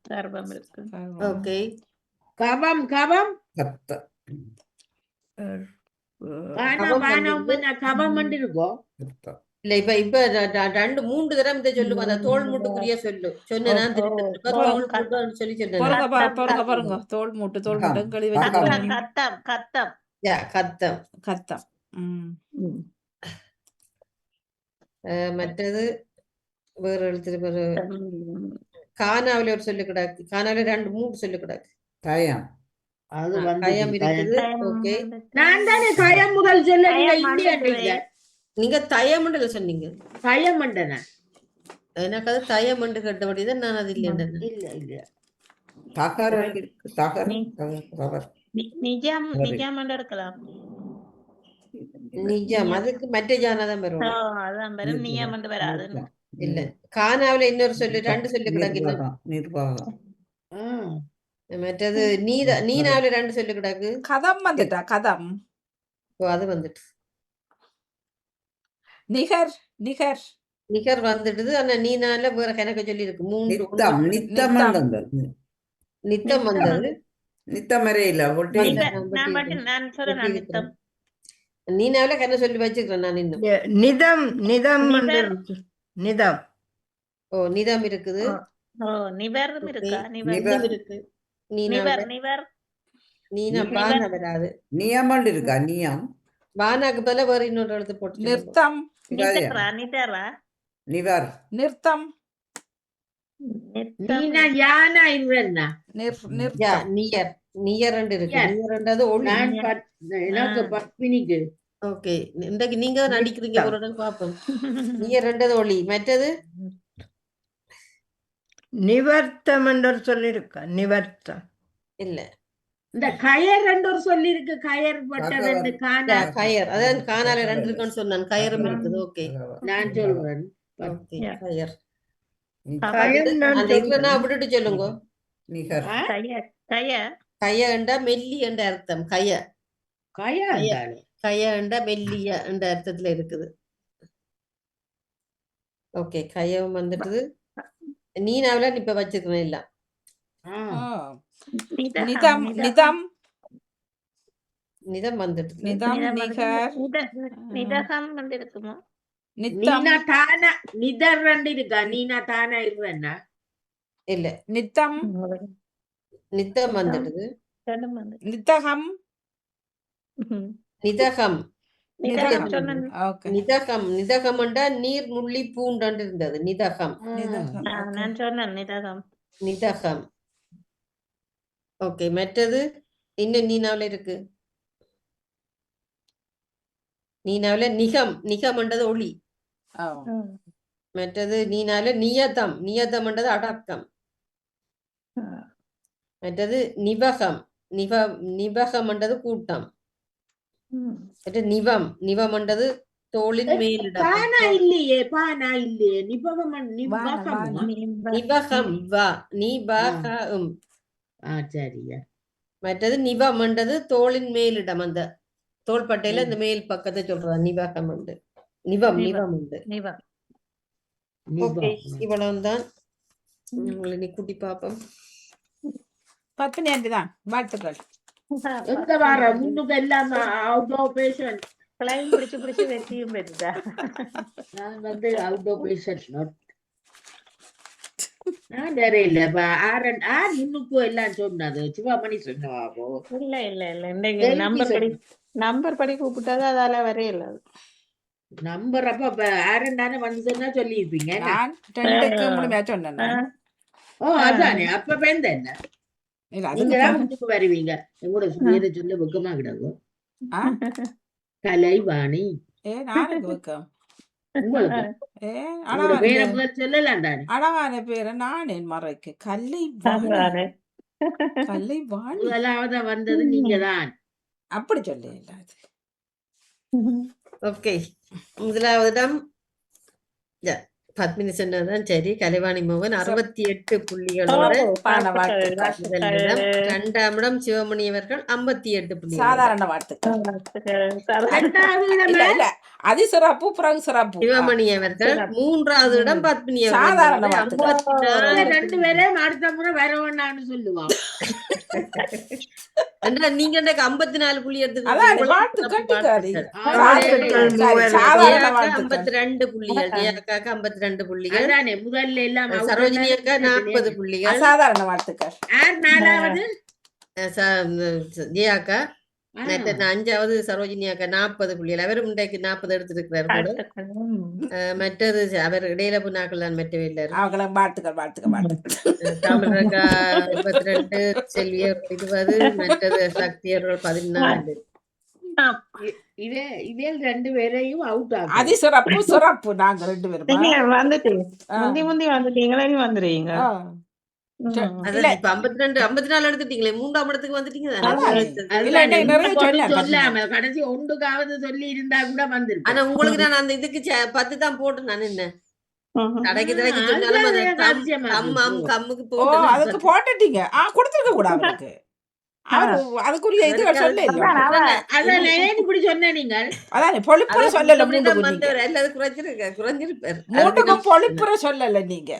கர்ப்பம் இருக்கு. ஓகே கவம் கவம் கத்த காணா வானம் கவம் இருக்கும் கத்த இல்ல இப்ப இப்ப 2-3 தடவை இந்த சொல்லுங்க. அந்த தோல் மூட்டுக்குரிய சொல்லு சொன்னா தோல் மூட்டுன்னு சொல்லி சொன்னேன். பாருங்க தோல் மூட்டு கழுவி வச்சு கத்தம் கத்தம் யா கத்தம். கத்தம். மற்றது வேற எழுத்து கானாவில ஒரு சொல்லு கிடாக்கு. கானாவில 2-3 சொல்லு கிடாக்கு. தயம் அது கயம் இருக்குது. ஓகே நான் தானே கயம் முதல் சொல்ல இந்தியா நீங்க தயமண்டல சொன்னீங்க. கயம் மண்டன எனக்கு அது தயமண்டு கட்டபடிதான் நான் அது இல்லைன்னு இல்ல இல்ல தகர தகர தகர நிஜம் நிஜம் எடுக்கலாம். நிஜம் அதுக்கு மற்ற ஜானதான் வரும். அதான் வரும். நியம் வராது. இல்ல கானாவில இன்னொரு சொல்லு 2 சொல்லு கிடாக்கு. நிர்வாகம் மற்றது நீனாவில 2 சொல்லு கிடாக்கு. கதம் வந்துட்டா கதம். ஓ அது வந்துட்டு. நிகர் நிகர் நிகர் வந்துடுது. ஆனா நீனால வேற கணக்கு சொல்லி இருக்கு. 3 நித்தம் நித்தம் நித்தம் வந்தது. நித்தம் வரையில நான் சொல்றேன் நித்தம். நீனாவில கண்ண சொல்லி வச்சுக்கிறேன் நான் இன்னும். நிதம் நிதம் நிதம் ஓ நிதம் இருக்குது. ஓ நிவர் இருக்கா? நிவர் இருக்கு. நிவர் நிவர் நீனா பானா வராது. நியமண்டு இருக்கா நியம் பானாக்கு பதிலா வேற இன்னொரு எழுத்து போட்டு சொல்லுங்க. நிறுத்தம் நிதரா நிவர் நிறுத்தம் நீனா யானா இருவன்னா யா, நிறுத்தம் நியர் நியர் இருக்கு. Yes. நியர்ன்றது ஒளி. நான் எனக்கு பத்மினிக்கு ஓகே, இன்றைக்கு நீங்க தான் நடிக்கிறீங்க ஒரு இடம் பாப்போம். நியர்ன்றது ஒளி. மற்றது நிவர்த்தம் என்று சொல்லியிருக்கா நிவர்த்தம் இல்ல, இந்த கயர் ரெண்டு ஒரு சொல்லி இருக்கு கயர் பட்டது இல்ல, காணா கயர். அதான் காணால 2 இருக்குன்னு சொன்னான். கயரும் இருக்குது. ஓகே நான் சொல்றேன் ஓகே, கயர். கயம் நான் அந்த இல்லைன்னா விட்டுட்டு சொல்லுங்க. நிகர் கய என்றா மெல்லி என்ற அர்த்தம். கய கயர் கய என்றா மெல்லிய என்ற அர்த்தத்துல இருக்குது. ஓகே, கயம் வந்துட்டு நீனாவில இப்ப வச்சிருக்கேன் இல்ல. நிதம் நிதம் நிதம் வந்துட்டு நிதம் நிகர் நிதகம் வந்து இருக்குமா? நித்தம் நீனா தானா நிதர் ரெண்டு இருக்கா நீனா தானா இருவன்னா இல்ல, நித்தம் நித்தம் வந்துடுது. நித்தகம் நிதகம் நிதகம் ஓகே நிதகம் நிதகம் என்றா நீர் முள்ளி பூண்டாண்டு இருந்தது. நிதகம் நிதகம் நான் சொன்னேன் நிதகம். நிதகம். ஓகே, மற்றது இன்னும் நீனாவில இருக்கு. நீனாவில நிகம். நிகம்ன்றது ஒளி. ஓ மற்றது நீனாவில நியதம். நியதம்ன்றது அடக்கம். மற்றது நிவகம். நிவகம்ன்றது கூட்டம். மற்றது நிவம். நிவம்ன்றது தோளின் மேலிடம். பானா இல்லையே பானா இல்லையே நிபகமன் நிபகமா நிவகம் வா நிபகம். சரியா மற்றது நிவம்ன்றது தோளின் மேலிடம். அந்த தோள்பட்டையில இந்த மேல் பக்கத்தை சொல்றதா நிவகம் உண்டு. நிவம் நிவம் உண்டு. ஓகே, இவ்வளவுதான். உங்களை நீ கூட்டி பாப்போம். 10 ஆண்டி தான். வாழ்த்துக்கள். எங்க வர முன்னுக்கு எல்லாம் அவுட் ஆஃப் பேஷன் கிளைம் பிடிச்சு பிடிச்சு வெற்றியும் பெற்றுதா. நான் வந்து அவுட் ஆஃப் பேஷன் நான் வேற இல்ல ஆர் முன்னுக்கு எல்லாம் சொன்னது சிவாமணி சொன்னவாபோ இல்ல இல்ல இல்ல இன்னைக்கு நம்பர் படி கூப்பிட்டது அதால வரையில. நம்பர் அப்ப ஆரண்டானே வந்து சொன்னா சொல்லியிருப்பீங்க. நான் 2க்கு முழுமையா சொன்னேன். ஓ அதானே அப்ப பேந்த என்ன இல்ல நீங்க அதுக்கு தான் முன்னுக்கு வருவீங்க. உங்களோட பேரை சொல்ல வெக்கமா கிடக்கும். கலைவாணி நானுக்கு வைக்கம். உங்களுக்கு உங்களோட பேரை முதல் சொல்லலாம் தானே. அழகான பேரை நான் என் மறைக்கு கல்லை கல்லை வாணி முதலாவது வந்தது நீங்க தான். அப்படி சொல்ல இல்லாது. ஓகே, முதலாவதிடம் பத்மினி சொன்னதுதான் சரி. கலைவாணி மோகன் 68 புள்ளிகளோட முதலிடம். 2ஆம் இடம் சிவமணி அவர்கள் 58 புள்ளிகள். சாதாரண வாழ்த்துக்கள். அது சிறப்பு பிறகு சிறப்பு. சிவமணி அவர்கள் 3ஆவது இடம். பத்மினி சாதாரண அவர்கள் வாழ்த்துக்கள். 2 பேரும் அடுத்த முறை வரவேண்டான்னு சொல்லுவான். நீங்க 54 புள்ளி அதான் வாழ்த்துக்கள். 52 புள்ளிகள். ஜெயாக்காக்கு 52 புள்ளிகள். அதானே முதல்ல எல்லாம் சரோஜினி அக்கா 40 புள்ளிகள். அசாதாரண வாழ்த்துக்கள். யார் 4வது? ஜெயாக்கா. 5வது சரோஜினி அக்கா 40 புள்ளிகள். அவரும் இன்றைக்கு 40 எடுத்திருக்கிறார். மற்றது அவர் இடையில புண்ணாக்கள் தான் மற்றவே எல்லாரும். அவங்களுக்கு வாழ்த்துக்கள் வாழ்த்துக்கள் வாழ்த்துக்கள். தமிழக்கா 22, செல்வியர் 20, மற்றது சக்தியர்கள் 14. இவேல் 2 பேரையும் அவுட் ஆகும். அது சிறப்பு சிறப்பு. நாங்க 2 பேரும் வந்துட்டீங்க. முந்தி வந்துட்டீங்களே நீ வந்துடுவீங்க. அதான் இப்ப 52, 54 எடுத்துட்டீங்களே. 3ஆம் இடத்துக்கு வந்துட்டீங்க. சொல்லாம கடைசி ஒன்றுக்காவது சொல்லி இருந்தா கூட வந்திருக்கும். ஆனா உங்களுக்கு நான் அந்த இதுக்கு 10 தான் போட்டு நான் என்ன தடைக்கு சொன்னாலும் கம்முக்கு போட்டு அதுக்கு போட்டுட்டீங்க. கொடுத்துருக்க கூடாது. அதுக்குரிய இது சொல்ல அதான் இப்படி சொன்ன நீங்கள் அதான் பொழிப்புற சொல்லல. குறைஞ்சிருப்பாரு. மூட்டுக்கும் பொழிப்புற சொல்லல நீங்க.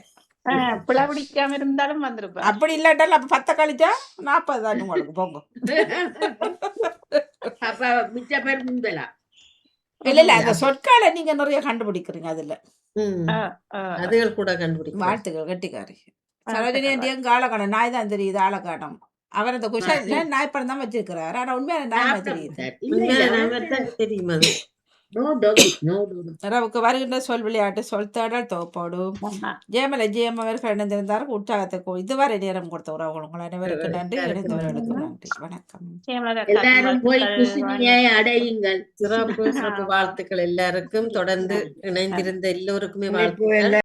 பிளவடிக்காம இருந்தாலும் வந்திருப்பேன். அப்படி இல்லாட்டாலும் அப்ப 10 கழிச்சா 40 தான் உங்களுக்கு போங்க. அப்ப மிச்ச பேர் முந்தலாம். இல்ல இல்ல அந்த சொற்கால நீங்க நிறைய கண்டுபிடிக்கிறீங்க. அதுல அதுகள் கூட கண்டுபிடிக்கும். வாழ்த்துக்கள் கட்டிக்காரி. சரோஜினி ஆண்டியும் காலகாலம் நாய் தான் தெரியுது. ஆளக்காட்டம் அவர் அந்த குஷன் நாய்ப்படம் தான் வச்சிருக்கிறார். ஆனா உண்மையான நாய் தெரியுது. இல்ல உண்மையான இல்ல நம்பர் தான் தெரியும் அது. நோ டாகி நோ டாகி. இரவுக்கு வருகின்ற சொல் விளையாட்டு சொல் தேடல் தொகுப்போடும் ஜெயமலை ஜெயம் அவர்கள் இணைந்திருந்தார். உற்சாகத்தை இதுவரை நேரம் கொடுத்த உறவுகள் உங்கள் அனைவருக்கு நன்றி. இணைந்தவர்களுக்கு நன்றி. வணக்கம். எல்லாரும் போய் குசினியை அடையுங்கள். சிறப்பு வாழ்த்துக்கள் எல்லாருக்கும். தொடர்ந்து இணைந்திருந்த எல்லோருக்குமே வாழ்த்துக்கள்.